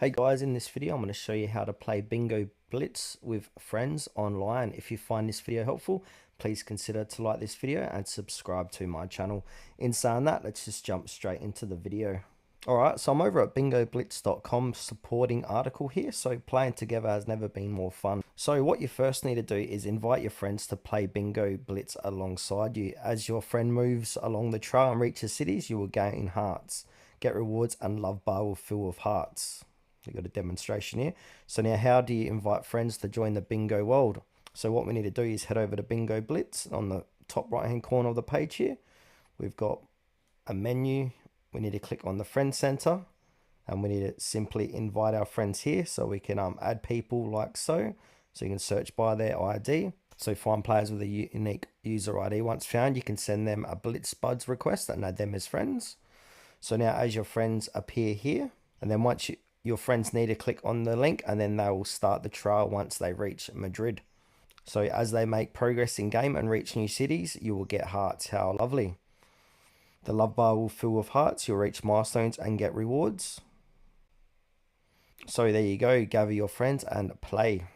Hey guys, in this video I'm going to show you how to play Bingo Blitz with friends online. If you find this video helpful, please consider to like this video and subscribe to my channel. In saying that, let's just jump straight into the video. Alright, so I'm over at bingoblitz.com supporting article here, so playing together has never been more fun. So what you first need to do is invite your friends to play Bingo Blitz alongside you. As your friend moves along the trail and reaches cities, you will gain hearts, get rewards, and love bar will fill with hearts. We've got a demonstration here. So now how do you invite friends to join the bingo world? So what we need to do is head over to Bingo Blitz. On the top right hand corner of the page here, we've got a menu. We need to click on the friend center and we need to simply invite our friends here so we can add people like so. So you can search by their ID. So find players with a unique user ID. Once found, you can send them a Blitz Buds request and add them as friends. So now as your friends appear here, and then once your friends need to click on the link and then they will start the trial once they reach Madrid. So as they make progress in game and reach new cities, you will get hearts. How lovely. The love bar will fill with hearts. You'll reach milestones and get rewards. So there you go. Gather your friends and play.